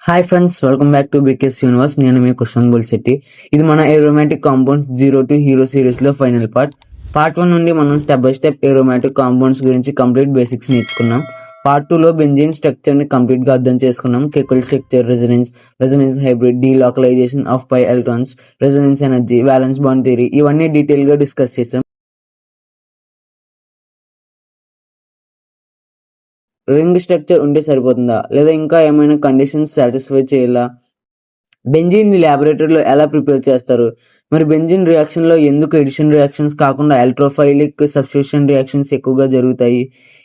Hi friends, welcome back to BKS universe. నేను మీ కృష్ణన్ బుల్శెట్టి. ఇది మన aromatic compounds 0 to hero series లో ఫైనల్ పార్ట్ 1 నుండి మనం step by step aromatic compounds గురించి కంప్లీట్ బేసిక్స్ నేర్చుకున్నాం. పార్ట్ 2 లో బెంజీన్ స్ట్రక్చర్ ని కంప్లీట్ గా అర్థం చేసుకున్నాం. Chemical structure, resonance hybrid, delocalization of pi electrons, resonance energy, valence bond theory ఇవన్నీ డీటెయిల్ గా డిస్కస్ చేసాం. రింగ్ స్ట్రక్చర్ ఉంటే సరిపోతుందా, లేదా ఇంకా ఏమైనా కండిషన్స్ సాటిస్ఫై చేయాలా? బెంజీన్ ని ల్యాబొరేటరీలో ఎలా ప్రిపేర్ చేస్తారు? మరి బెంజీన్ రియాక్షన్ లో ఎందుకు ఎడిషన్ రియాక్షన్స్ కాకుండా ఎలక్ట్రోఫైలిక్ సబ్స్టిట్యూషన్ రియాక్షన్స్ ఎక్కువగా జరుగుతాయి?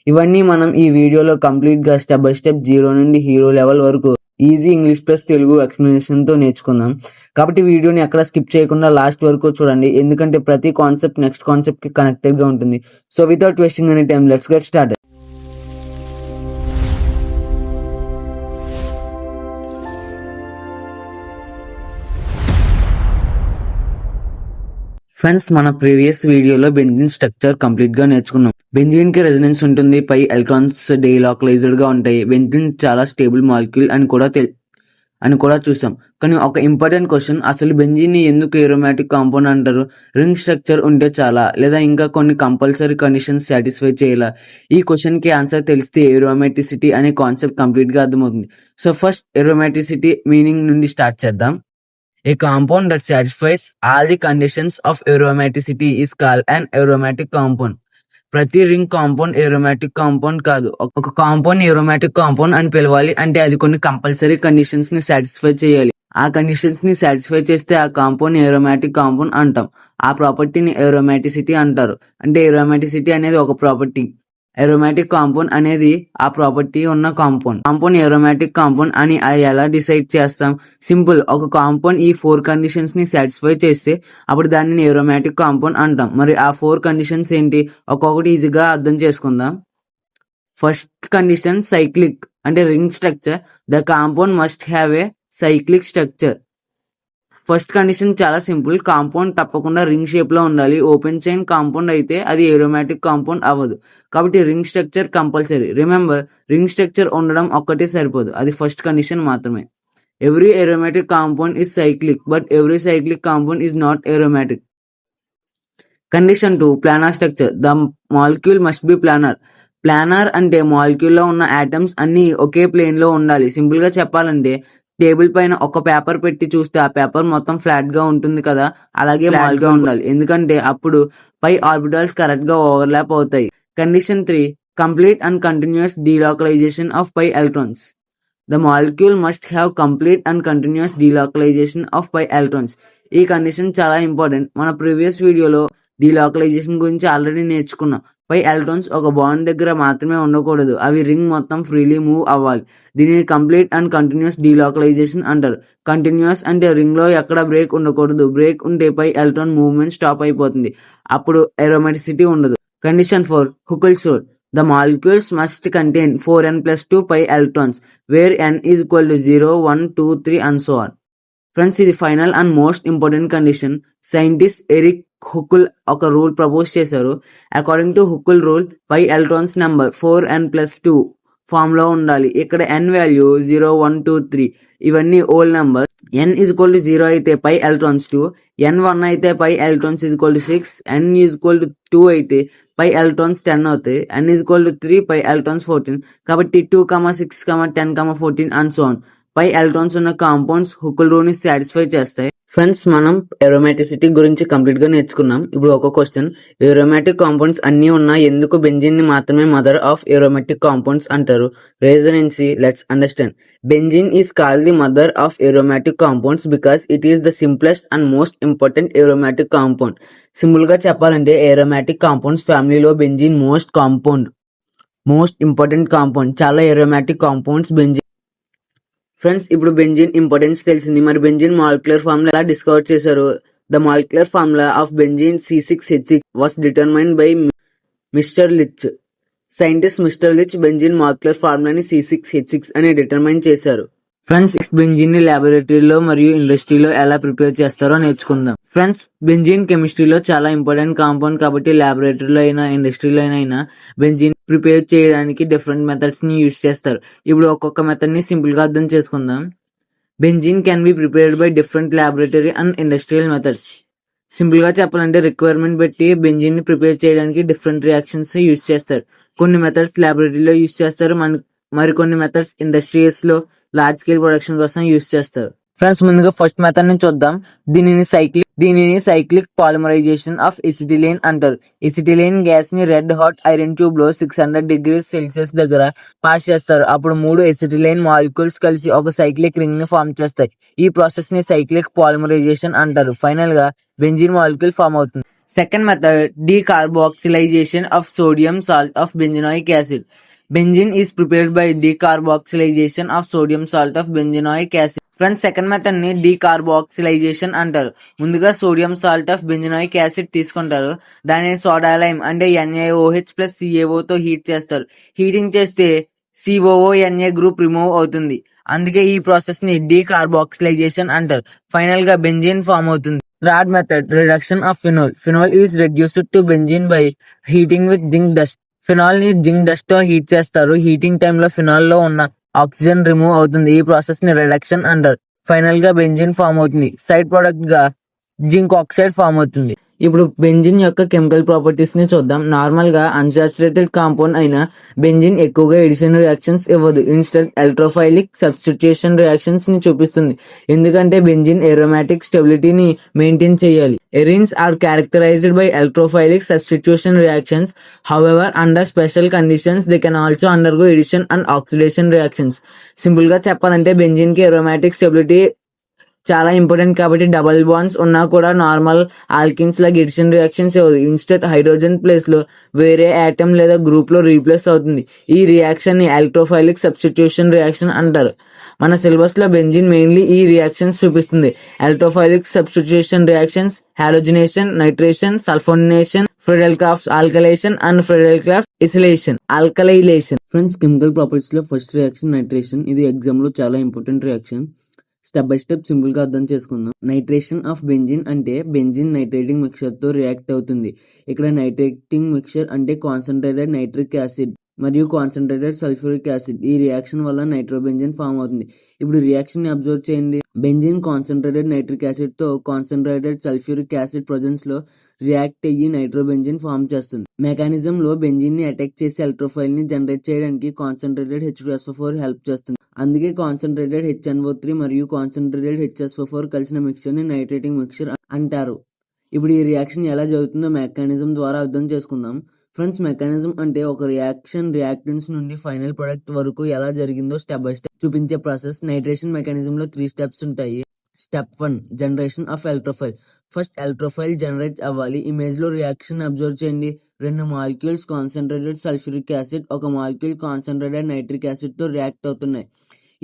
ఇవన్నీ మనం ఈ వీడియోలో కంప్లీట్ గా స్టెప్ బై స్టెప్ 0 నుండి హీరో లెవెల్ వరకు easy English plus Telugu explanation తో నేర్చుకుందాం. కాబట్టి వీడియోని ఎక్కడ స్కిప్ చేయకుండా లాస్ట్ వరకు చూడండి, ఎందుకంటే ప్రతి కాన్సెప్ట్ నెక్స్ట్ కాన్సెప్ట్ కి కనెక్టెడ్ గా ఉంటుంది. So without wasting any time, let's get started. Friends, మన ప్రీవియస్ వీడియోలో బెంజీన్ స్ట్రక్చర్ కంప్లీట్ గా నేర్చుకున్నాం. బెంజీన్ కి రెజొనెన్స్ ఉంటుంది, పై ఎలక్ట్రాన్స్ డీలోకలైజ్డ్ గా ఉంటాయి. బెంజీన్ చాలా స్టేబుల్ మాలిక్యూల్ అని కూడా చూసాం. కానీ ఒక ఇంపార్టెంట్ క్వశ్చన్, అసలు బెంజీన్ ని ఎందుకు ఏరోమాటిక్ కాంపౌండ్ అంటారు? రింగ్ స్ట్రక్చర్ ఉంటే చాలా, లేదా ఇంకా కొన్ని కంపల్సరీ కండిషన్స్ సాటిస్ఫై చేయాలా? ఈ క్వశ్చన్ కి ఆన్సర్ తెలిస్తే ఏరోమాటిసిటీ అనే కాన్సెప్ట్ కంప్లీట్ గా అర్థమవుతుంది. సో ఫస్ట్ ఏరోమాటిసిటీ మీనింగ్ నుండి స్టార్ట్ చేద్దాం. A compound that satisfies all the conditions of aromaticity is called an aromatic compound. ప్రతి రింగ్ కాంపౌండ్ ఏరోమాటిక్ కాంపౌండ్ కాదు. ఒక కాంపౌండ్ ఏరోమాటిక్ కాంపౌండ్ అని పిలవాలి అంటే అది కొన్ని కంపల్సరీ కండిషన్స్ ని సాటిస్ఫై చేయాలి. ఆ కండిషన్స్ ని సాటిస్ఫై చేస్తే ఆ కాంపౌండ్ ఏరోమాటిక్ కాంపౌండ్ అంటాం. ఆ ప్రాపర్టీని ఏరోమాటిసిటీ అంటారు. అంటే ఏరోమాటిసిటీ అనేది ఒక ప్రాపర్టీ, ఏరోమాటిక్ కాంపౌండ్ అనేది ఆ ప్రాపర్టీ ఉన్న కాంపౌండ్ ఏరోమాటిక్ కాంపౌండ్ అని ఎలా డిసైడ్ చేస్తాం? సింపుల్, ఒక కాంపౌండ్ ఈ 4 కండిషన్స్ ని సాటిస్ఫై చేస్తే అప్పుడు దానిని ఏరోమాటిక్ కాంపౌండ్ అంటాం. మరి ఆ 4 కండిషన్స్ ఏంటి? ఒక్కొక్కటి ఈజీగా అర్థం చేసుకుందాం. ఫస్ట్ కండిషన్ సైక్లిక్, అంటే ring structure. The compound must have a cyclic structure. First condition చాలా సింపుల్, కాంపౌండ్ తప్పకుండా రింగ్ షేప్ లో ఉండాలి. ఓపెన్ చైన్ కాంపౌండ్ అయితే అది ఏరోమాటిక్ కాంపౌండ్ అవ్వదు. కాబట్టి ring structure compulsory. Remember, ring structure ఉండడం ఒక్కటే సరిపోదు, అది ఫస్ట్ కండిషన్ మాత్రమే. Every aromatic compound is cyclic, but every cyclic compound is not aromatic. Condition 2, planar structure. The molecule must be planar. Planar అంటే molecule లో ఉన్న ఆటమ్స్ అన్ని ఒకే plane లో ఉండాలి. సింపుల్ గా చెప్పాలంటే టేబుల్ పైన ఒక పేపర్ పెట్టి చూస్తే ఆ పేపర్ మొత్తం ఫ్లాట్ గా ఉంటుంది కదా, అలాగే ఫ్లాట్ గా ఉండాలి. ఎందుకంటే అప్పుడు పై ఆర్బిటాల్స్ కరెక్ట్ గా ఓవర్లాప్ అవుతాయి. Condition 3, complete and continuous delocalization of pi electrons. The molecule must have complete and continuous delocalization of pi electrons. ఈ కండిషన్ చాలా ఇంపార్టెంట్. మన ప్రీవియస్ వీడియోలో డీలోకలైజేషన్ గురించి ఆల్రెడీ నేర్చుకున్నాం. పై ఎలక్ట్రాన్స్ ఒక బాండ్ దగ్గర మాత్రమే ఉండకూడదు, అవి రింగ్ మొత్తం ఫ్రీలీ మూవ్ అవ్వాలి. దీనిని కంప్లీట్ అండ్ కంటిన్యూస్ డీలోకలైజేషన్ అంటారు. కంటిన్యూస్ అంటే రింగ్ లో ఎక్కడ బ్రేక్ ఉండకూడదు. బ్రేక్ ఉంటే పై ఎలక్ట్రాన్ మూవ్మెంట్ స్టాప్ అయిపోతుంది, అప్పుడు ఏరోమాటిసిటీ ఉండదు. Condition 4, Huckel's rule. The molecules must contain 4n plus 2 pi electrons, where n is equal to 0, 1, 2, 3 and so on. Friends, ఇది final and most important condition. Scientist Erich Huckel ఒక rule propose చేశారు. According to Huckel rule, pi electrons number 4n+2 form లో ఉండాలి. ఇక్కడ n value 0, 1, 2, 3 ఇవన్నీ old number. n is equal to 0 అయితే pi electrons 2, n 1 అయితే pi electrons is equal to 6, n is equal to 2 అయితే pi electrons 10 అవుతాయి, n is equal to 3, pi electrons 14. కాబట్టి 2, 6, 10, 14 and so on. Pi electrons ఉన్న compounds Huckel rule ని satisfy చేస్తాయి. Friends, మనం aromaticity గురించి complete గా నేర్చుకున్నాం. ఇప్పుడు ఒక క్వశ్చన్, ఏరోమాటిక్ కాంపౌండ్స్ అన్ని ఉన్నా ఎందుకు బెంజీన్ ని మాత్రమే మదర్ ఆఫ్ ఏరోమాటిక్ కాంపౌండ్స్ అంటారు? రీజన్ ఏంటి? Let's understand. Benzene is called the mother of aromatic compounds because it is the simplest and most important aromatic compound. Simple గా చెప్పాలంటే aromatic compounds ఫ్యామిలీలో బెంజీన్ మోస్ట్ ఇంపార్టెంట్ కాంపౌండ్. చాలా aromatic compounds బెంజీన్. Friends, ఇప్పుడు benzene importance తెలిసింది. మరి benzene molecular formula ఎలా discover చేశారు? The molecular formula of benzene C6H6 was determined by mister లిచ్. సైంటిస్ట్ మిస్టర్ లిచ్ బెంజీన్ మాలిక్యులర్ ఫార్ములాని C6H6 అని డిటర్మైన్ చేశారు. ఫ్రెండ్స్, బెంజీన్ ని ల్యాబొరేటరీలో మరియు ఇండస్ట్రీలో ఎలా ప్రిపేర్ చేస్తారో నేర్చుకుందాం. ఫ్రెండ్స్, బెంజీన్ కెమిస్ట్రీలో చాలా ఇంపార్టెంట్ కాంపౌండ్ కాబట్టి ల్యాబొరేటరీలో అయినా ఇండస్ట్రీలో అయినా బెంజీన్ ప్రిపేర్ చేయడానికి డిఫరెంట్ మెథడ్స్ ని యూజ్ చేస్తారు. ఇప్పుడు ఒక్కొక్క మెథడ్ ని సింపుల్ గా అర్థం చేసుకుందాం. Benzene can be prepared by different laboratory and industrial methods. Simple గా చెప్పాలంటే రిక్వైర్మెంట్ బట్టి బెంజీన్ ని ప్రిపేర్ చేయడానికి డిఫరెంట్ రియాక్షన్స్ యూజ్ చేస్తారు. కొన్ని మెథడ్స్ ల్యాబొరేటరీలో యూజ్ చేస్తారు, మరికొన్ని మెథడ్స్ ఇండస్ట్రీస్ లో లార్జ్ స్కేల్ ప్రొడక్షన్ కోసం యూజ్ చేస్తారు. ఫ్రెండ్స్, ముందుగా ఫస్ట్ మెథడ్ ని చూద్దాం. దీనిని సైక్లిక్ పాలిమరైజేషన్ ఆఫ్ ఎసిటిలీన్ అంటారు. ఎసిటిలీన్ గ్యాస్ ని రెడ్ హాట్ ఐరన్ ట్యూబ్ లో 600 degrees సెల్సియస్ దగ్గర పాస్ చేస్తారు. అప్పుడు 3 ఎసిటిలీన్ మాలిక్యూల్స్ కలిసి ఒక సైక్లిక్ రింగ్ ని ఫామ్ చేస్తాయి. ఈ ప్రాసెస్ ని సైక్లిక్ పాలిమరైజేషన్ అంటారు. ఫైనల్ గా బెంజీన్ మాలిక్యూల్ ఫామ్ అవుతుంది. Second method, decarboxylation of sodium salt of benzenoic acid. Benzene is prepared by decarboxylation of sodium salt of benzenoic acid. Friends, second method ని డీకార్బాక్సిలైజేషన్ అంటారు. ముందుగా sodium salt of బెంజనాయిక్ acid తీసుకుంటారు. దానిని soda lime అంటే NaOH plus CaO తో heat చేస్తారు. Heating చేస్తే COO-Na group remove అవుతుంది. అందుకే ఈ ప్రాసెస్ ని డీకార్బాక్సిలైజేషన్ అంటారు. ఫైనల్ గా బెంజీన్ ఫామ్ అవుతుంది. Third method, reduction of phenol. Phenol is reduced to benzene by heating with zinc dust. Phenol ని జింక్ డస్ట్ తో హీట్ చేస్తారు. హీటింగ్ టైంలో ఫినాల్ లో ఉన్న ఆక్సిజన్ రిమూవ్ అవుతుంది. ఈ ప్రాసెస్ ని రిడక్షన్ అంటారు. ఫైనల్ గా బెంజిన్ ఫామ్ అవుతుంది. సైడ్ ప్రొడక్ట్ గా జింక్ ఆక్సైడ్ ఫామ్ అవుతుంది. ఇప్పుడు బెంజిన్ యొక్క కెమికల్ ప్రాపర్టీస్ ని చూద్దాం. నార్మల్ గా అన్సాచురేటెడ్ కాంపౌండ్ అయిన బెంజిన్ ఎక్కువగా ఎడిషన్ రియాక్షన్స్ ఇవ్వదు. ఇన్స్టెడ్ ఎలక్ట్రోఫైలిక్ సబ్స్టిట్యూషన్ రియాక్షన్స్ ని చూపిస్తుంది. ఎందుకంటే బెంజిన్ ఏరోమాటిక్ స్టెబిలిటీని మెయింటైన్ చేయాలి. Arenes are characterized by electrophilic substitution reactions. However under special conditions they can also undergo addition and oxidation reactions. Simple గా చెప్పాలంటే బెంజిన్ కి ఏరోమాటిక్ స్టెబిలిటీ చాలా ఇంపార్టెంట్ కాబట్టి డబుల్ బాండ్స్ ఉన్నా కూడా నార్మల్ ఆల్కిన్స్ లాగా ఎడిషన్ రియాక్షన్స్ ఇవ్వదు. ఇన్స్టెడ్ హైడ్రోజన్ ప్లేస్ లో వేరే ఆటమ్ లేదా గ్రూప్ లో రీప్లేస్ అవుతుంది. ఈ రియాక్షన్ ని ఎలక్ట్రోఫైలిక్ సబ్స్టిట్యూషన్ రియాక్షన్ అంటారు. మన సిలబస్ లో బెంజిన్ మెయిన్లీ ఈ రియాక్షన్స్ చూపిస్తుంది. Electrophilic substitution reactions, halogenation, nitration, sulphonation, Friedel Crafts alkylation and Friedel Craft acylation alkylation. Friends, chemical properties లో ఫస్ట్ రియాక్షన్ నైట్రేషన్. ఇది ఎగ్జామ్ లో చాలా important reaction. Step by step simple గా అర్థం చేసుకుందాం. నైట్రేషన్ ఆఫ్ బెంజిన్ అంటే బెంజిన్ నైట్రేటింగ్ మిక్చర్ తో react అవుతుంది. ఇక్కడ నైట్రేటింగ్ మిక్చర్ అంటే కాన్సన్ట్రేటెడ్ నైట్రిక్ యాసిడ్ మరియు కాన్సన్ట్రేటెడ్ సల్ఫ్యూరిక్ యాసిడ్. ఈ రియాక్షన్ వల్ల నైట్రోబెంజిన్ ఫామ్ అవుతుంది. ఇప్పుడు రియాక్షన్ ని అబ్జర్వ్ చేయండి. బెంజిన్ కాన్సన్ట్రేటెడ్ నైట్రిక్ యాసిడ్ తో కాన్సన్ట్రేటెడ్ సల్ఫ్యూరిక్ యాసిడ్ ప్రజెన్స్ లో రియాక్ట్ అయ్యి నైట్రోబెంజిన్ ఫామ్ చేస్తుంది. మెకానిజం లో బెంజిన్ ని అటాక్ చేసి ఎలక్ట్రోఫైల్ ని జనరేట్ చేయడానికి కాన్సన్ట్రేటెడ్ H2SO4 హెల్ప్ చేస్తుంది. అందుకే కాన్సన్ట్రేటెడ్ HNO3 మరియు కాన్సన్ట్రేటెడ్ HSO4 కలిసిన మిక్చర్ ని నైట్రేటింగ్ మిక్చర్ అంటారు. ఇప్పుడు ఈ రియాక్షన్ ఎలా జరుగుతుందో మెకానిజం ద్వారా అర్థం చేసుకుందాం. ఫ్రెండ్స్, మెకానిజం అంటే ఒక రియాక్షన్ రియాక్టెన్స్ నుండి ఫైనల్ ప్రొడక్ట్ వరకు ఎలా జరిగిందో స్టెప్ బై స్టెప్ చూపించే ప్రాసెస్. నైట్రేషన్ మెకానిజం లో 3 స్టెప్స్ ఉంటాయి. Step 1, generation of electrophile. First electrophile generate అవ్వాలి. ఇమేజ్ లో రియాక్షన్ అబ్జర్వ్ చేయండి. 2 molecules concentrated sulphuric acid, 1 molecule concentrated nitric acid తో రియాక్ట్ అవుతున్నాయి.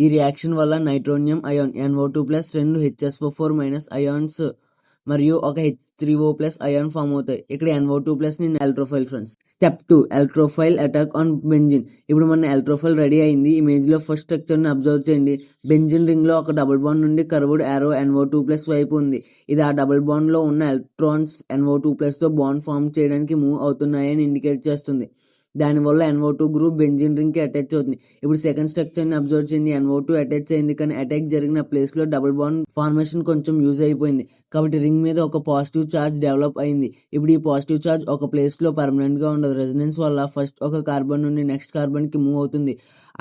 ఈ రియాక్షన్ వల్ల నైట్రోనియం అయాన్ NO2+, 2 HSO4- అయాన్స్ మరియు ఒక H3O+ అయాన్ ఫామ్ అవుతాయి. ఇక్కడ NO2+ ని electrophile. Friends, step 2, electrophile attack on benzene. ఇప్పుడు మన ఎలక్ట్రోఫైల్ రెడీ అయింది. ఇమేజ్ లో ఫస్ట్ స్ట్రక్చర్ ని అబ్జర్వ్ చేయండి. బెంజిన్ రింగ్ లో ఒక డబుల్ బాండ్ నుండి కర్వ్డ్ యారో NO2+ వైపు ఉంది. ఇది ఆ డబుల్ బాండ్ లో ఉన్న ఎలక్ట్రాన్స్ NO2+ తో బాండ్ ఫామ్ చేయడానికి మూవ్ అవుతున్నాయని ఇండికేట్ చేస్తుంది. దానివల్ల NO2 గ్రూప్ బెంజిన్ రింగ్ కి అటాచ్ అవుతుంది. ఇప్పుడు సెకండ్ స్ట్రక్చర్ ని అబ్జర్వ్ చేయండి. NO2 అటాచ్ అయింది, కానీ అటాక్ జరిగిన ప్లేస్ లో డబుల్ బాండ్ ఫార్మేషన్ కొంచెం యూజ్ అయిపోయింది. కాబట్టి రింగ్ మీద ఒక పాజిటివ్ ఛార్జ్ డెవలప్ అయింది. ఇప్పుడు ఈ పాజిటివ్ ఛార్జ్ ఒక ప్లేస్ లో పర్మనెంట్ గా ఉండదు. రెజొనెన్స్ వల్ల ఫస్ట్ ఒక కార్బన్ నుండి నెక్స్ట్ కార్బన్ కి మూవ్ అవుతుంది.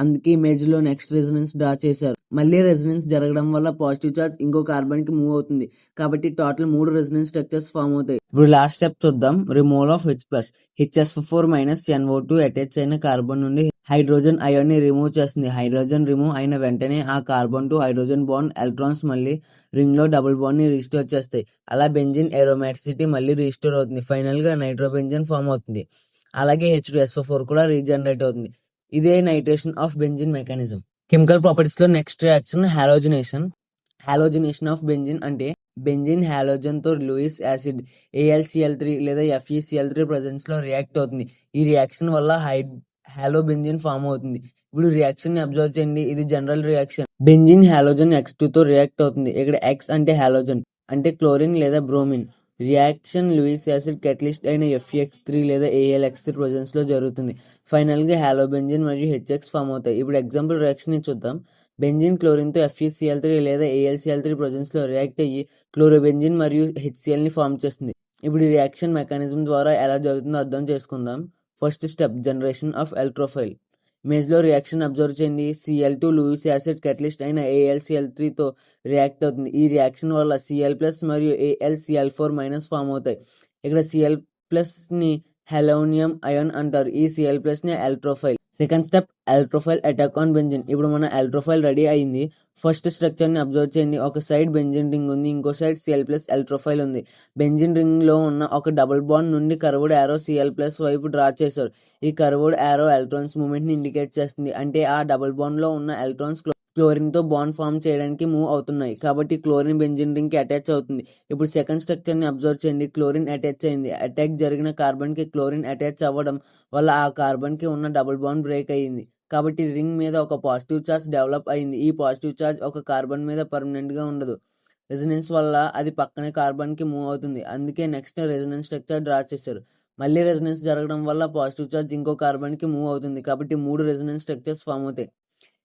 అందుకే ఇమేజ్ లో నెక్స్ట్ రెజొనెన్స్ డ్రా చేశారు. మళ్ళీ రెజొనెన్స్ జరగడం వల్ల పాజిటివ్ ఛార్జ్ ఇంకో కార్బన్ కి మూవ్ అవుతుంది. కాబట్టి టోటల్ 3 రెజొనెన్స్ స్ట్రక్చర్స్ ఫామ్ అవుతాయి. ఇప్పుడు లాస్ట్ స్టెప్ చూద్దాం. Removal of H+. HSO4- NO2 attach అయిన కార్బన్ నుండి హైడ్రోజన్ అయాన్ ని రిమూవ్ చేస్తుంది. హైడ్రోజన్ రిమూవ్ అయిన వెంటనే ఆ carbon to hydrogen bond electrons మళ్ళీ రింగ్ లో డబుల్ బాండ్ ని రీస్టోర్ చేస్తాయి. అలా బెంజిన్ ఏరోమాటిసిటీ మళ్ళీ రీస్టోర్ అవుతుంది. ఫైనల్ గా నైట్రోబెంజిన్ ఫామ్ అవుతుంది. అలాగే H2SO4 కూడా రీజనరేట్ అవుతుంది. ఇదే nitration of benzene mechanism. Chemical properties లో next reaction halogenation. Halogenation of benzene అంటే బెంజిన్ హాలోజన్ తో లూయిస్ యాసిడ్ AlCl3 లేదా FeCl3 ప్రజెన్స్ లో రియాక్ట్ అవుతుంది. ఈ రియాక్షన్ వల్ల హాలో బెంజిన్ ఫామ్ అవుతుంది. ఇప్పుడు రియాక్షన్ ని అబ్జర్వ్ చేయండి. ఇది general reaction. Benzene halogen X2 తో రియాక్ట్ అవుతుంది. ఇక్కడ X అంటే హాలోజన్ అంటే క్లోరిన్ లేదా bromine. Reaction Louis acid catalyst అయిన FeX3 లేదా AlX3 ప్రజెన్స్ లో జరుగుతుంది. ఫైనల్ గా హాలో బెంజిన్ మరియు HX ఫామ్ అవుతాయి. ఇప్పుడు ఎగ్జాంపుల్ రియాక్షన్ ని చూద్దాం. బెంజిన్ క్లోరిన్తో FeCl3 లేదా AlCl3 ప్రజెన్స్లో రియాక్ట్ అయ్యి క్లోరోబెంజిన్ మరియు HClని ఫామ్ చేస్తుంది. ఇప్పుడు ఈ రియాక్షన్ మెకానిజం ద్వారా ఎలా జరుగుతుందో అర్థం చేసుకుందాం. First step generation of electrophile. ఇమేజ్లో రియాక్షన్ అబ్జర్వ్ చేయండి. Cl2 లూయిస్ యాసిడ్ కెటలిస్ట్ అయిన AlCl3తో రియాక్ట్ అవుతుంది. ఈ రియాక్షన్ వల్ల Cl+ మరియు AlCl4- ఫామ్ అవుతాయి. ఇక్కడ Cl+ని హెలోనియం అయాన్ అంటారు. ఈ Cl+ని electrophile. Second step electrophile attack on benzene. ఇప్పుడు మన ఎలక్ట్రోఫైల్ రెడీ అయింది. ఫస్ట్ స్ట్రక్చర్ని అబ్జర్వ్ చేయండి. ఒక సైడ్ బెంజిన్ రింగ్ ఉంది, ఇంకో సైడ్ Cl+ ఎలక్ట్రోఫైల్ ఉంది. బెంజిన్ రింగ్లో ఉన్న ఒక డబుల్ బాండ్ నుండి కర్వ్డ్ యారో Cl+ వైపు డ్రా చేశారు. ఈ కర్వ్డ్ యారో ఎలక్ట్రాన్స్ మూవ్మెంట్ని ఇండికేట్ చేస్తుంది. అంటే ఆ డబుల్ బాండ్లో ఉన్న ఎలక్ట్రాన్స్ క్లోరిన్తో బాండ్ ఫామ్ చేయడానికి మూవ్ అవుతున్నాయి. కాబట్టి క్లోరిన్ బెంజిన్ రింగ్కి అటాచ్ అవుతుంది. ఇప్పుడు సెకండ్ స్ట్రక్చర్ని అబ్జర్వ్ చేయండి. క్లోరిన్ అటాచ్ అయింది. అటాక్ జరిగిన కార్బన్కి క్లోరిన్ అటాచ్ అవ్వడం వల్ల ఆ కార్బన్కి ఉన్న డబుల్ బాండ్ బ్రేక్ అయ్యింది. కాబట్టి రింగ్ మీద ఒక పాజిటివ్ ఛార్జ్ డెవలప్ అయింది. ఈ పాజిటివ్ ఛార్జ్ ఒక కార్బన్ మీద పర్మనెంట్గా ఉండదు. రెజొనెన్స్ వల్ల అది పక్కనే కార్బన్కి మూవ్ అవుతుంది. అందుకే నెక్స్ట్ రెజొనెన్స్ స్ట్రక్చర్ డ్రా చేశారు. మళ్ళీ రెజొనెన్స్ జరగడం వల్ల పాజిటివ్ ఛార్జ్ ఇంకో కార్బన్కి మూవ్ అవుతుంది. కాబట్టి 3 రెజొనెన్స్ స్ట్రక్చర్స్ ఫామ్ అవుతాయి.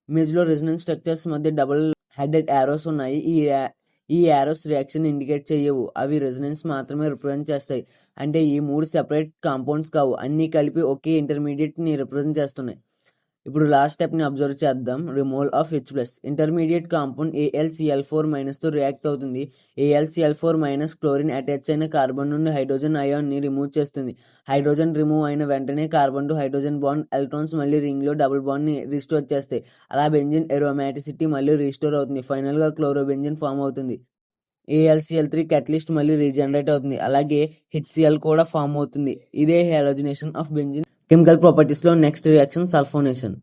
ఇమేజ్లో రెజొనెన్స్ స్ట్రక్చర్స్ మధ్య డబుల్ హెడెడ్ యారోస్ ఉన్నాయి. ఈ యారోస్ రియాక్షన్ ఇండికేట్ చేయవు. అవి రెజొనెన్స్ మాత్రమే రిప్రజెంట్ చేస్తాయి. అంటే ఈ 3 సెపరేట్ కాంపౌండ్స్ కావు, అన్నీ కలిపి ఒకే ఇంటర్మీడియట్ని రిప్రజెంట్ చేస్తున్నాయి. ఇప్పుడు లాస్ట్ స్టెప్ని అబ్జర్వ్ చేద్దాం. Removal of H+. Intermediate compound AlCl4- తో రియాక్ట్ అవుతుంది. AlCl4- క్లోరిన్ అటాచ్ అయిన కార్బన్ నుండి హైడ్రోజన్ అయాన్ని రిమూవ్ చేస్తుంది. హైడ్రోజన్ రిమూవ్ అయిన వెంటనే carbon to hydrogen bond electrons మళ్ళీ రింగ్లో డబుల్ బాండ్ని రీస్టోర్ చేస్తాయి. అలా బెంజిన్ ఎరోమాటిసిటీ మళ్ళీ రీస్టోర్ అవుతుంది. ఫైనల్గా క్లోరోబెంజిన్ ఫామ్ అవుతుంది. AlCl3 క్యాటలిస్ట్ మళ్ళీ రీజనరేట్ అవుతుంది. అలాగే HCl కూడా ఫామ్ అవుతుంది. ఇదే హాలోజనేషన్ ఆఫ్ బెంజిన్. కెమికల్ ప్రాపర్టీస్లో next reaction sulphonation.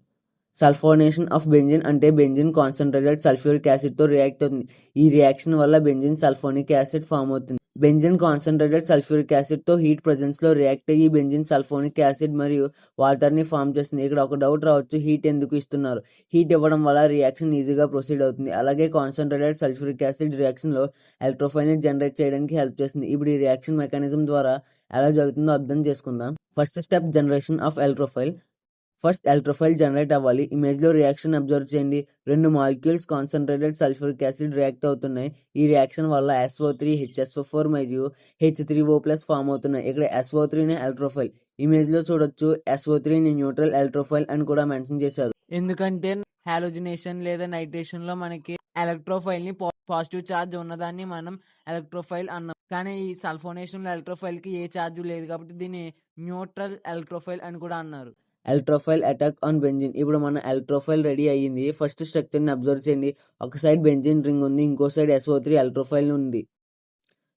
Sulphonation of benzene అంటే బెంజిన్ కాన్సన్ట్రేటెడ్ సల్ఫ్యూరిక్ యాసిడ్తో రియాక్ట్ అవుతుంది. ఈ రియాక్షన్ వల్ల బెంజిన్ సల్ఫోనిక్ యాసిడ్ ఫామ్ అవుతుంది. బెంజిన్ కాన్సన్ట్రేటెడ్ సల్ఫ్యూరిక్ యాసిడ్తో హీట్ ప్రెజెన్స్లో రియాక్ట్ అయ్యి బెంజిన్ సల్ఫోనిక్ యాసిడ్ మరియు వాటర్ని ఫామ్ చేస్తుంది. ఇక్కడ ఒక డౌట్ రావచ్చు, హీట్ ఎందుకు ఇస్తున్నారు? హీట్ ఇవ్వడం వల్ల రియాక్షన్ ఈజీగా ప్రొసీడ్ అవుతుంది. అలాగే కాన్సన్ట్రేటెడ్ సల్ఫ్యూరిక్ యాసిడ్ రియాక్షన్లో ఎలక్ట్రోఫైల్ని జనరేట్ చేయడానికి హెల్ప్ చేస్తుంది. ఇప్పుడు ఈ రియాక్షన్ మెకానిజం ద్వారా ఎలా జరుగుతుందో అర్థం చేసుకుందాం. First step generation of electrophile. First electrophile generate అవ్వాలి. ఇమేజ్లో రియాక్షన్ అబ్జర్వ్ చేయండి. 2 molecules concentrated sulphuric acid react అవుతున్నాయి. ఈ రియాక్షన్ వల్ల SO3, HSO4 మరియు H3O+ ఫామ్ అవుతున్నాయి. ఇక్కడ SO3నే ఎలక్ట్రోఫైల్. ఇమేజ్లో చూడొచ్చు, SO3ని న్యూట్రల్ ఎలక్ట్రోఫైల్ అని కూడా మెన్షన్ చేశారు. ఎందుకంటే హాలోజినేషన్ లేదా నైట్రేషన్లో మనకి ఎలక్ట్రోఫైల్ని పాజిటివ్ ఛార్జ్ ఉన్నదాన్ని మనం ఎలక్ట్రోఫైల్ అన్నాం. కానీ ఈ సల్ఫోనేషన్లో ఎలక్ట్రోఫైల్కి ఏ ఛార్జ్ లేదు కాబట్టి దీన్ని న్యూట్రల్ ఎలక్ట్రోఫైల్ అని కూడా అన్నారు. Electrophile attack on benzene. ఇప్పుడు మన ఎలక్ట్రోఫైల్ రెడీ అయ్యింది. ఫస్ట్ స్ట్రక్చర్ని అబ్జర్వ్ చేయండి. ఒక సైడ్ బెంజిన్ రింగ్ ఉంది, ఇంకో సైడ్ SO3 ఎలక్ట్రోఫైల్ ఉంది.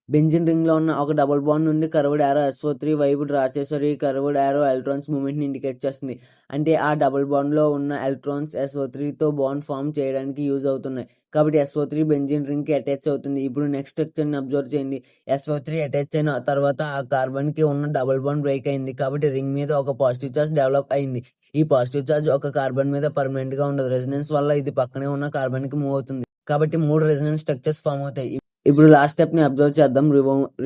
బెంజిన్ రింగ్లో ఉన్న ఒక డబుల్ బాండ్ నుండి కర్వ్డ్ యారో SO3 వైపు డ్రా చేశారు. ఈ కర్వ్డ్ యారో ఎలక్ట్రాన్స్ మూవ్మెంట్ని ఇండికేట్ చేస్తుంది. అంటే ఆ డబుల్ బాండ్లో ఉన్న ఎలక్ట్రాన్స్ SO3తో బాండ్ ఫామ్ చేయడానికి యూజ్ అవుతున్నాయి. కాబట్టి SO3 బెంజిన్ రింగ్కి అటాచ్ అవుతుంది. ఇప్పుడు నెక్స్ట్ స్ట్రక్చర్ని అబ్జర్వ్ చేయండి. SO3 అటాచ్ అయిన తర్వాత ఆ కార్బన్కి ఉన్న డబుల్ బాండ్ బ్రేక్ అయింది. కాబట్టి రింగ్ మీద ఒక పాజిటివ్ ఛార్జ్ డెవలప్ అయింది. ఈ పాజిటివ్ ఛార్జ్ ఒక కార్బన్ మీద పర్మనెంట్గా ఉండదు. రెజొనెన్స్ వల్ల ఇది పక్కనే ఉన్న కార్బన్కి మూవ్ అవుతుంది. కాబట్టి 3 రెజొనెన్స్ స్ట్రక్చర్స్ ఫామ్ అవుతాయి. ఇప్పుడు లాస్ట్ స్టెప్ని అబ్జర్వ్ చేద్దాం.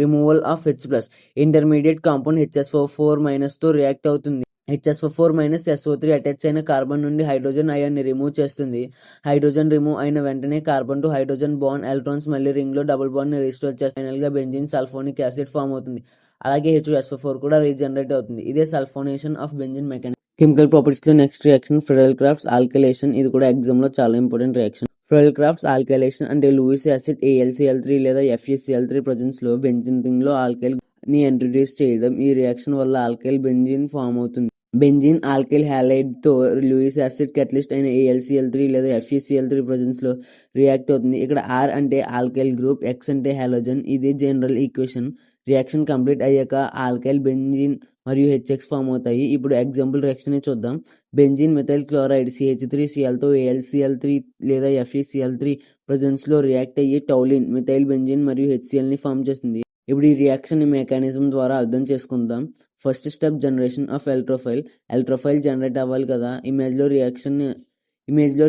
Removal of H+. Intermediate compound HSO4- react అవుతుంది. HSO4- SO3 అటాచ్ అయిన కార్బన్ నుండి హైడ్రోజన్ అయాన్ని రిమూవ్ చేస్తుంది. హైడ్రోజన్ రిమూవ్ అయిన వెంటనే carbon to hydrogen bond electrons మళ్ళీ రింగ్లో డబుల్ బాండ్ని రీస్టోర్ చేస్తాయి. ఫైనల్గా బెంజిన్ సల్ఫోనిక్ యాసిడ్ ఫామ్ అవుతుంది. అలాగే H2SO4 కూడా రీజనరేట్ అవుతుంది. ఇదే sulphonation of benzene mechanism. Chemical ప్రాపర్టీస్లో నెక్స్ట్ రియాక్షన్ ఫ్రెడెల్-క్రాఫ్ట్స్ ఆల్కైలేషన్. ఇది కూడా ఎగ్జామ్లో చాలా ఇంపార్టెంట్ రియాక్షన్. ఫ్రెడెల్-క్రాఫ్ట్స్ ఆల్కైలేషన్ అంటే లూయిస్ యాసిడ్ AlCl3 లేదా FeCl3 ప్రజెన్స్లో బెంజిన్ రింగ్లో ఆల్కైల్ ని ఇంట్రడ్యూస్ చేయడం. ఈ రియాక్షన్ వల్ల ఆల్కైల్ బెంజిన్ ఫామ్ అవుతుంది. బెంజిన్ ఆల్కైల్ హ్యాలైడ్తో లూయిస్ యాసిడ్ కెటలిస్ట్ అయిన AlCl3 లేదా FeCl3 ప్రజెన్స్లో రియాక్ట్ అవుతుంది. ఇక్కడ R అంటే ఆల్కైల్ గ్రూప్, X అంటే హాలోజన్. ఇది జనరల్ ఈక్వేషన్. రియాక్షన్ కంప్లీట్ అయ్యాక ఆల్కైల్ బెంజిన్ మరియు HX ఫామ్ అవుతాయి. ఇప్పుడు ఎగ్జాంపుల్ రియాక్షన్ చూద్దాం. బెంజిన్ మిథైల్ క్లోరైడ్ CH3Clతో AlCl3 లేదా FeCl3 ప్రజెన్స్లో రియాక్ట్ అయ్యి టౌలిన్, మిథైల్ బెంజిన్ మరియు HClని ఫామ్ చేస్తుంది. ఇప్పుడు ఈ రియాక్షన్ మెకానిజం ద్వారా అర్థం చేసుకుందాం. First step generation of electrophile. Electrophile generate అవ్వాలి కదా. ఇమేజ్లో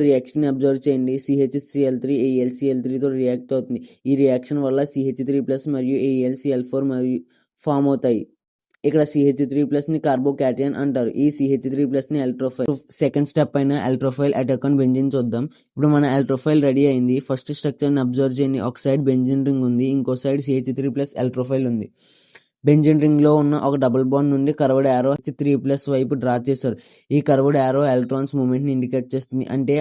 రియాక్షన్ అబ్జర్వ్ చేయండి. CHCl3 AlCl3తో రియాక్ట్ అవుతుంది. ఈ రియాక్షన్ వల్ల CH3+ మరియు AlCl4 మరియు ఫామ్ అవుతాయి. ఇక్కడ CH3+ ని కార్బోకాటైన్ అంటారు. ఈ CH3+ ని ఎలక్ట్రోఫైల్. సెకండ్ స్టెప్ అయిన ఎలక్ట్రోఫైల్ అటాక్ ఆన్ బెంజిన్ చూద్దాం. ఇప్పుడు మన ఎలక్ట్రోఫైల్ రెడీ అయింది. ఫస్ట్ స్ట్రక్చర్ ని అబ్జర్వ్ చేయండి. ఒక సైడ్ బెంజిన్ రింగ్ ఉంది, ఇంకో సైడ్ CH3+ ఎలక్ట్రోఫైల్ ఉంది. బెంజిన్ రింగ్ లో ఉన్న ఒక డబుల్ బాండ్ నుండి కర్వ్డ్ యారో CH3+ వైపు డ్రా చేశారు. ఈ కర్వ్డ్ యారో ఎలక్ట్రాన్స్ మూవ్మెంట్ ని ఇండికేట్ చేస్తుంది. అంటే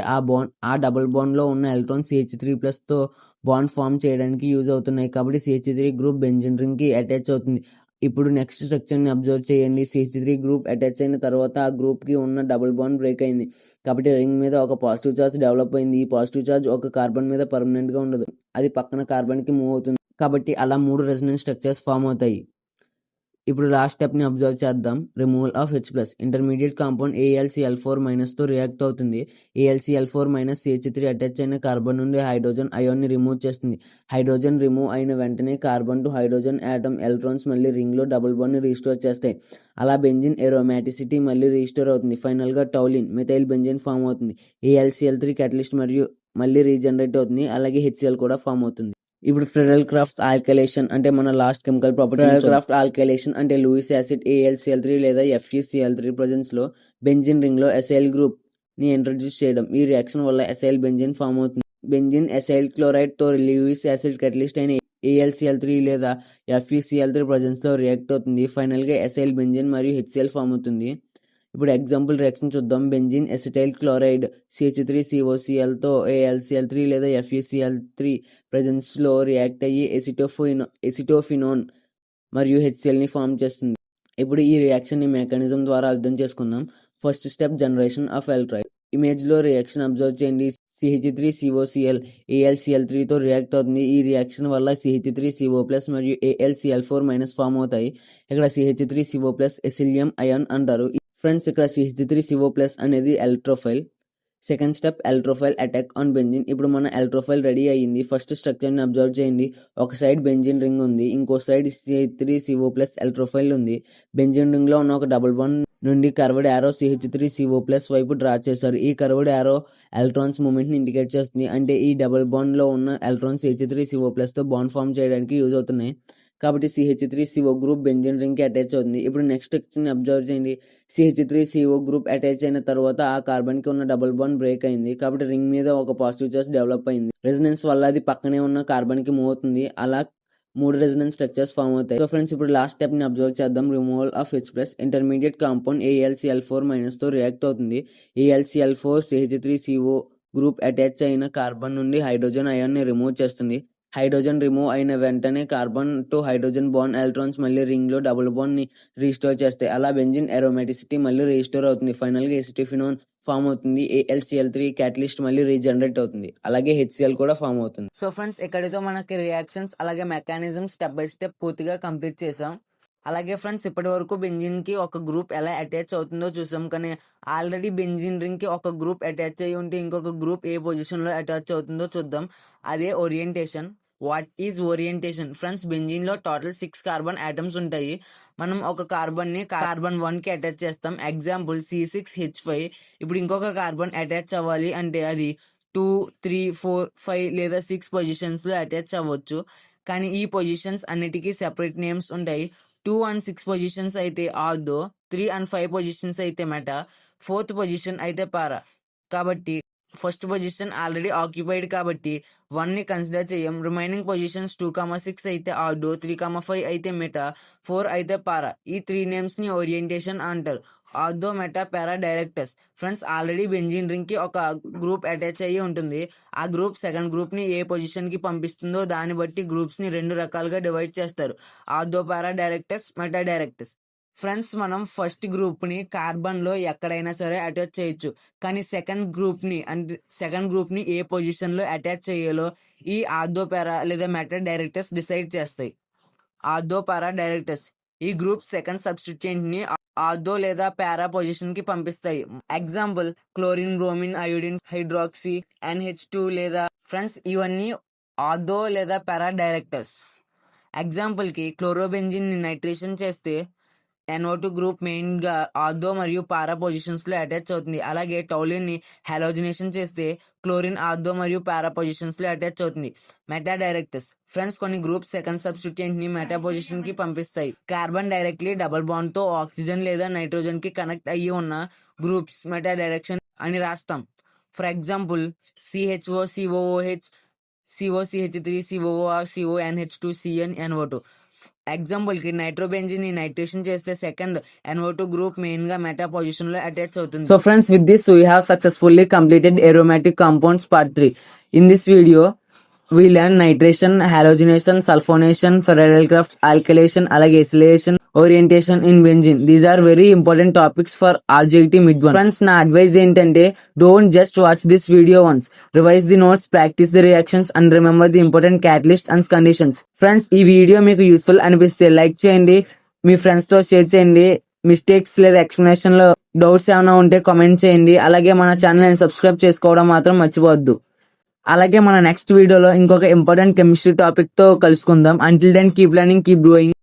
ఆ డబుల్ బాండ్ లో ఉన్న ఎలక్ట్రాన్స్ CH3+ తో బాండ్ ఫామ్ చేయడానికి యూజ్ అవుతున్నాయి. కాబట్టి CH3 గ్రూప్ బెంజిన్ రింగ్ కి అటాచ్ అవుతుంది. ఇప్పుడు నెక్స్ట్ స్ట్రక్చర్ ని అబ్జర్వ్ చేయండి. CH3 గ్రూప్ అటాచ్ అయిన తర్వాత ఆ గ్రూప్ కి ఉన్న డబుల్ బాండ్ బ్రేక్ అయింది. కాబట్టి రింగ్ మీద ఒక పాజిటివ్ చార్జ్ డెవలప్ అయింది. ఈ పాజిటివ్ చార్జ్ ఒక కార్బన్ మీద పర్మనెంట్ గా ఉండదు, అది పక్కన కార్బన్ కి మూవ్ అవుతుంది. కాబట్టి అలా 3 రెసొనెన్స్ స్ట్రక్చర్స్ ఫామ్ అవుతాయి. ఇప్పుడు లాస్ట్ స్టెప్ ని అబ్జర్వ్ చేద్దాం. Removal of H+. Intermediate compound AlCl4- తో రియాక్ట్ అవుతుంది. AlCl4- CH3 అటాచ్ అయిన కార్బన్ నుండి హైడ్రోజన్ అయాన్ ని రిమూవ్ చేస్తుంది. హైడ్రోజన్ రిమూవ్ అయిన వెంటనే carbon to hydrogen atom electrons మళ్ళీ రింగ్ లో డబుల్ బాండ్ ని రీస్టోర్ చేస్తాయి. అలా బెంజిన్ ఎరోమాటిసిటీ మళ్ళీ రీస్టోర్ అవుతుంది. ఫైనల్ గా టౌలిన్ మిథైల్ బెంజిన్ ఫామ్ అవుతుంది. AlCl3 క్యాటలిస్ట్ మరియు మళ్ళీ రీజనరేట్ అవుతుంది. అలాగే HCl కూడా ఫామ్ అవుతుంది. ఇప్పుడు ఫ్రెడెల్ క్రాఫ్ట్ ఆల్కైలేషన్ అంటే మన last chemical property. Friedel craft alkylation అంటే లూయిస్ యాసిడ్ AlCl3 లేదా FeCl3 ప్రజెన్స్ లో బెంజిన్ రింగ్ లో అసైల్ గ్రూప్ ని ఇంట్రడ్యూస్ చేయడం. ఈ రియాక్షన్ వల్ల అసైల్ బెంజిన్ ఫామ్ అవుతుంది. బెంజిన్ అసైల్ క్లోరైడ్ తో లూయిస్ యాసిడ్ క్యాటలిస్ట్ అయిన AlCl3 లేదా FeCl3 ప్రజెన్స్ లో రియాక్ట్ అవుతుంది. ఫైనల్ గా అసైల్ బెంజిన్ మరియు HCl ఫామ్ అవుతుంది. ఇప్పుడు ఎగ్జాంపుల్ రియాక్షన్ చూద్దాం. బెంజిన్ ఎసిటైల్ క్లోరైడ్ CH3COCl తో AlCl3 లేదా FeCl3 ప్రెజెన్స్ లో రియాక్ట్ అయ్యి ఎసిటోఫినోన్ మరియు HCl ని ఫామ్ చేస్తుంది. ఇప్పుడు ఈ రియాక్షన్ ని మెకానిజం ద్వారా అర్థం చేసుకుందాం. First step generation of electrophile. Image లో రియాక్షన్ అబ్జర్వ్ చేయండి. CH3COCl AlCl3 తో రియాక్ట్ అవుతుంది. ఈ రియాక్షన్ వల్ల CH3CO+ మరియు AlCl4- ఫామ్ అవుతాయి. ఇక్కడ CH3CO+ ఎసిలియం అయాన్ అంటారు. ఫ్రెండ్స్, ఇక్కడ CH3CO+ అనేది electrophile. Second step electrophile attack on benzene. ఇప్పుడు మన ఎలక్ట్రోఫైల్ రెడీ అయ్యింది. ఫస్ట్ స్ట్రక్చర్ ని అబ్జర్వ్ చేయండి. ఒక సైడ్ బెంజిన్ రింగ్ ఉంది, ఇంకో సైడ్ CH3CO+ ఎలక్ట్రోఫైల్ ఉంది. బెంజిన్ రింగ్ లో ఉన్న ఒక డబుల్ బాండ్ నుండి కర్వ్డ్ యారో CH3CO+ వైపు డ్రా చేశారు. ఈ కర్వ్డ్ యారో ఎలక్ట్రాన్స్ మూవ్మెంట్ ని ఇండికేట్ చేస్తుంది. అంటే ఈ డబుల్ బాండ్ లో ఉన్న ఎలక్ట్రాన్స్ CH3CO+ తో బాండ్ ఫామ్ చేయడానికి యూజ్ అవుతున్నాయి. కాబట్టి CH3CO గ్రూప్ బెంజిన్ రింగ్ కి అటాచ్ అవుతుంది. ఇప్పుడు నెక్స్ట్ స్ట్రక్చర్ ని అబ్జర్వ్ చేయండి. CH3CO గ్రూప్ అటాచ్ అయిన తర్వాత ఆ కార్బన్ కి ఉన్న డబుల్ బాండ్ బ్రేక్ అయింది. కాబట్టి రింగ్ మీద ఒక పాజిటివ్ చార్జ్ డెవలప్ అయింది. రెజొనెన్స్ వల్ల అది పక్కనే ఉన్న కార్బన్ కి మూవ్ అవుతుంది. అలా 3 రెజొనెన్స్ స్ట్రక్చర్స్ ఫామ్ అవుతాయి. సో ఫ్రెండ్స్, ఇప్పుడు లాస్ట్ స్టెప్ ని అబ్జర్వ్ చేద్దాం. Removal of H+. Intermediate compound AlCl4- తో రియాక్ట్ అవుతుంది. AlCl4 CH3CO గ్రూప్ అటాచ్ అయిన కార్బన్ నుండి హైడ్రోజన్ అయాన్ ని రిమూవ్ చేస్తుంది. హైడ్రోజన్ రిమూవ్ అయిన వెంటనే carbon to hydrogen bond electrons మళ్ళీ రింగ్ లో డబుల్ బాండ్ ని రీస్టోర్ చేస్తాయి. అలా బెంజిన్ అరోమాటిసిటీ మళ్ళీ రీస్టోర్ అవుతుంది. ఫైనల్ గా ఎసిటోఫినోన్ ఫామ్ అవుతుంది. AlCl3 క్యాటలిస్ట్ మళ్ళీ రీజనరేట్ అవుతుంది. అలాగే HCl కూడా ఫామ్ అవుతుంది. సో ఫ్రెండ్స్, ఇక్కడితో మనకి రియాక్షన్స్ అలాగే మెకానిజం స్టెప్ బై స్టెప్ పూర్తిగా కంప్లీట్ చేసాం. అలాగే ఫ్రెండ్స్, ఇప్పటి వరకు బెంజిన్ కి ఒక గ్రూప్ ఎలా అటాచ్ అవుతుందో చూసాం. కానీ ఆల్రెడీ బెంజిన్ రింగ్ కి ఒక గ్రూప్ అటాచ్ అయ్యి ఉంటే ఇంకొక గ్రూప్ ఏ పొజిషన్ లో అటాచ్ అవుతుందో చూద్దాం. అదే orientation. What is orientation? Friends, benzene లో టోటల్ 6 కార్బన్ ఆటమ్స్ ఉంటాయి. మనం ఒక కార్బన్ ని కార్బన్ 1 కి అటాచ్ చేస్తాం. Example C6H5. ఇప్పుడు ఇంకొక కార్బన్ అటాచ్ అవ్వాలి అంటే అది 2, 3, 4, 5 లేదా 6 పొజిషన్స్ లో అటాచ్ అవ్వచ్చు. కానీ ఈ పొజిషన్స్ అన్నిటికీ సెపరేట్ నేమ్స్ ఉంటాయి. 2 and 6 పొజిషన్స్ అయితే ఆల్దో, 3 and 5 పొజిషన్స్ అయితే మెటా, 4th పొజిషన్ అయితే పారా. కాబట్టి ఫస్ట్ పొజిషన్ ఆల్రెడీ ఆక్యుపైడ్ కాబట్టి 1 ని కన్సిడర్ చేయం. రిమైనింగ్ పొజిషన్స్ 2, 6 అయితే ఆల్డో, 3, 5 అయితే మెటా, 4 అయితే పారా. ఈ 3 నేమ్స్ ని ఓరియంటేషన్ అంటారు. Ortho, meta, para directors. Friends, already benzene ring కి ఒక గ్రూప్ అటాచ్ అయ్యి ఉంటుంది. ఆ గ్రూప్ సెకండ్ గ్రూప్ ని ఏ పొజిషన్ కి పంపిస్తుందో దాన్ని బట్టి గ్రూప్స్ ని 2 రకాలుగా డివైడ్ చేస్తారు. Although, para directors, meta directors. Friends, మనం ఫస్ట్ గ్రూప్ ని కార్బన్ లో ఎక్కడైనా సరే అటాచ్ చేయొచ్చు. కానీ సెకండ్ గ్రూప్ ని ఏ పొజిషన్ లో అటాచ్ చేయాలో ఈ ఆల్దో, పారా లేదా మెటా డైరెక్టర్స్ డిసైడ్ చేస్తాయి. ఆల్దో, పారా డైరెక్టర్స్ ఈ గ్రూప్ సెకండ్ సబ్స్టిట్యూయెంట్ ని ఆల్దో లేదా పారా పొజిషన్ కి పంపిస్తాయి. Example chlorine, bromine, iodine, hydroxy, NH2 లేదా ఫ్రెండ్స్ ఇవన్నీ ఆల్దో లేదా పారా డైరెక్టర్స్. ఎగ్జాంపుల్ కి క్లోరోబెంజిన్ ని నైట్రేషన్ చేస్తే NO2 గ్రూప్ మెయిన్ గా ఆర్థో మరియు పారా పొజిషన్స్ లో అటాచ్ అవుతుంది. అలాగే టౌలిన్ ని హాలోజినేషన్ చేస్తే క్లోరిన్ ఆర్థో మరియు పారా పొజిషన్స్ లో అటాచ్ అవుతుంది. మెటా డైరెక్టర్స్ ఫ్రెండ్స్ కొన్ని గ్రూప్స్ సెకండ్ సబ్స్టిట్యూయెంట్ ని మెటా పొజిషన్ కి పంపిస్తాయి. కార్బన్ డైరెక్ట్లీ డబుల్ బాండ్ తో ఆక్సిజన్ లేదా నైట్రోజన్ కి కనెక్ట్ అయ్యి ఉన్న గ్రూప్స్ మెటా డైరెక్షన్ అని రాస్తాం. For example CHO COOH COCH3 COOR CONH2 CN NO2. Example కి నైట్రోబెంజిన్ ని నైట్రేషన్ చేస్తే సెకండ్ NO2 గ్రూప్ మెయిన్ గా మెటా పొజిషన్ లో అటాచ్ అవుతుంది. So friends, with this we have successfully completed aromatic compounds part 3. In this video we learn nitration, halogenation, sulfonation, Federal Crafts, alkylation, అలాగే acylation, orientation in benzene. These are very important topics for RJT mid 1. Friends, నా advice ఏంటంటే don't just watch this video once. Revise the notes, practice the reactions and remember the important catalyst and conditions. Friends, ఈ video మీకు useful అనిపిస్తే like చేయండి, మీ friends తో share చేయండి. Mistakes లేదా explanation లో డౌట్స్ ఏమైనా ఉంటే కామెంట్ చేయండి. అలాగే మన ఛానల్ సబ్స్క్రైబ్ చేసుకోవడం మాత్రం మర్చిపోవద్దు. అలాగే మన నెక్స్ట్ వీడియోలో ఇంకొక ఇంపార్టెంట్ కెమిస్ట్రీ టాపిక్ తో కలుసుకుందాం. Until then keep learning, keep doing.